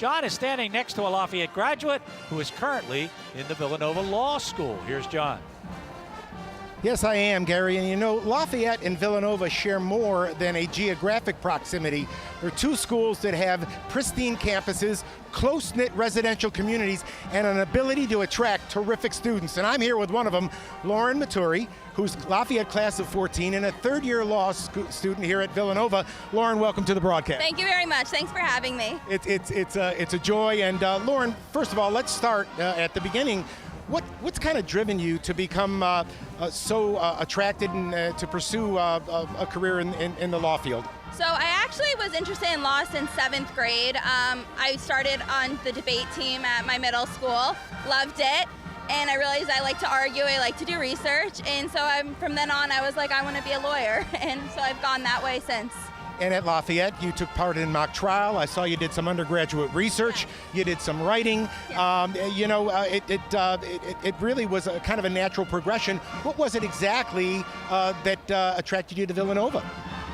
John is standing next to a Lafayette graduate who is currently in the Villanova Law School. Here's John. Yes, I am, Gary. And you know, Lafayette and Villanova share more than a geographic proximity. They're two schools that have pristine campuses, close-knit residential communities, and an ability to attract terrific students. And I'm here with one of them, Lauren Matturri, who's Lafayette class of 14 and a third-year law student here at Villanova. Lauren, welcome to the broadcast. Thank you very much. Thanks for having me. It's a joy. And Lauren, first of all, let's start at the beginning. What's kind of driven you to become so attracted and to pursue a career in the law field? So I actually was interested in law since 7th grade. I started on the debate team at my middle school, loved it, and I realized I like to argue, I like to do research, and so from then on I was like, I want to be a lawyer, and so I've gone that way since. And at Lafayette, you took part in mock trial. I saw you did some undergraduate research. You did some writing. It really was a kind of a natural progression. What was it exactly that attracted you to Villanova?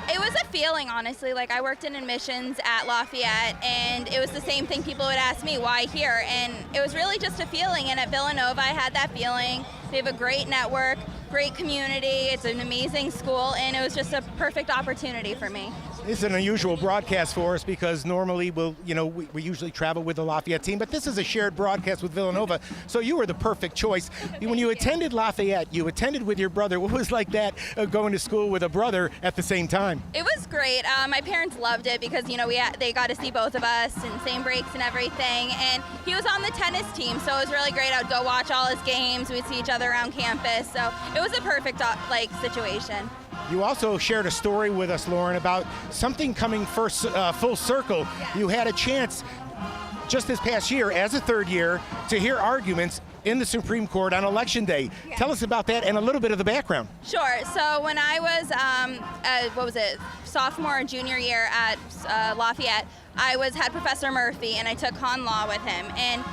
It was a feeling, honestly. Like, I worked in admissions at Lafayette, and it was the same thing. People would ask me, why here? And it was really just a feeling. And at Villanova, I had that feeling. They have a great network, great community. It's an amazing school, and it was just a perfect opportunity for me. This is an unusual broadcast for us because normally we usually travel with the Lafayette team, but this is a shared broadcast with Villanova, so you were the perfect choice. When you attended Lafayette, you attended with your brother. What was like that, going to school with a brother at the same time? It was great. My parents loved it because, they got to see both of us and same breaks and everything, and he was on the tennis team, so it was really great. I would go watch all his games. We'd see each other around campus, so it was a perfect situation. You also shared a story with us, Lauren, about something coming full circle. Yeah. You had a chance just this past year as a third year to hear arguments in the Supreme Court on Election Day. Yeah. Tell us about that and a little bit of the background. Sure. So when I was, sophomore and junior year at Lafayette, I had Professor Murphy, and I took con law with him. And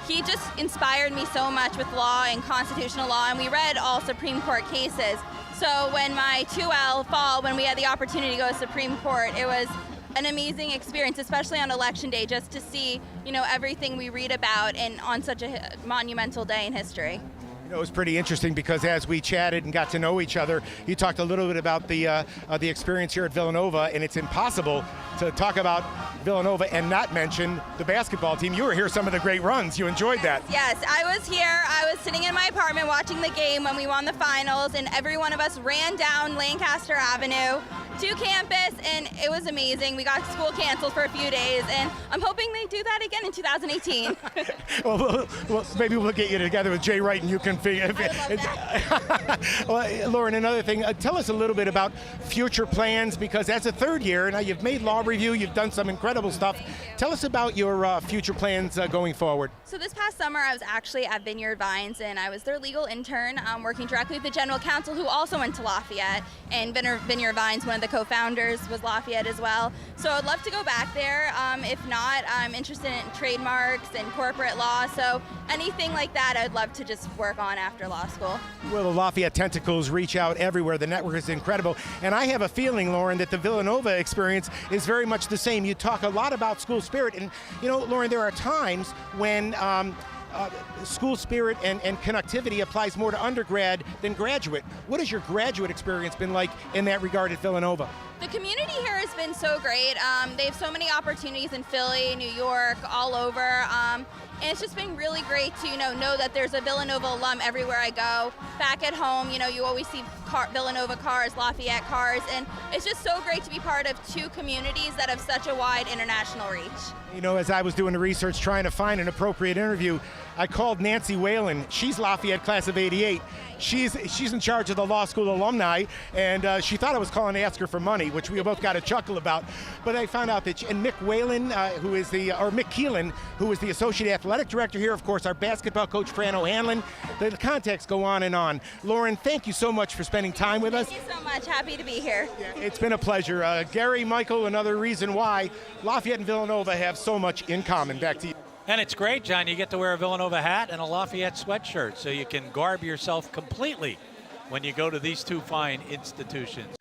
he just inspired me so much with law and constitutional law, and we read all Supreme Court cases. So when my 2L fall, when we had the opportunity to go to Supreme Court, it was an amazing experience, especially on Election Day, just to see, everything we read about and on such a monumental day in history. It was pretty interesting because as we chatted and got to know each other, you talked a little bit about the experience here at Villanova, and it's impossible to talk about Villanova and not mention the basketball team. You were here some of the great runs. You enjoyed that. Yes, I was here. I was sitting in my apartment watching the game when we won the finals, and every one of us ran down Lancaster Avenue to campus, and it was amazing. We got school canceled for a few days, and I'm hoping they do that again in 2018. well, maybe we'll get you together with Jay Wright and you can figure. Well, Lauren, another thing, tell us a little bit about future plans, because as a third year, now you've made law review, you've done some incredible stuff. Tell us about your future plans going forward. So this past summer, I was actually at Vineyard Vines, and I was their legal intern, working directly with the general counsel, who also went to Lafayette, and Vineyard Vines, one of the co-founders, was Lafayette as well. So I'd love to go back there. If not, I'm interested in trademarks and corporate law, so anything like that I'd love to just work on after law school. Well, the Lafayette tentacles reach out everywhere. The network is incredible. And I have a feeling, Lauren, that the Villanova experience is very much the same. You talk a lot about school spirit. And, Lauren, there are times when school spirit and connectivity applies more to undergrad than graduate. What has your graduate experience been like in that regard at Villanova? The community here has been so great. They have so many opportunities in Philly, New York, all over. And it's just been really great to know that there's a Villanova alum everywhere I go. Back at home, you always see Villanova cars, Lafayette cars, and it's just so great to be part of two communities that have such a wide international reach. As I was doing the research trying to find an appropriate interview, I called Nancy Whalen. She's Lafayette class of '88. She's in charge of the law school alumni, and she thought I was calling to ask her for money, which we both got a chuckle about. But I found out that and Mick Whalen, Mick Keelan, who is the associate athletic director here, of course, our basketball coach Fran O'Hanlon. The contacts go on and on. Lauren, thank you so much for spending time with us. Thank you so much. Happy to be here. Yeah, it's been a pleasure. Gary, Michael, another reason why Lafayette and Villanova have so much in common. Back to you. And it's great, John. You get to wear a Villanova hat and a Lafayette sweatshirt, so you can garb yourself completely when you go to these two fine institutions.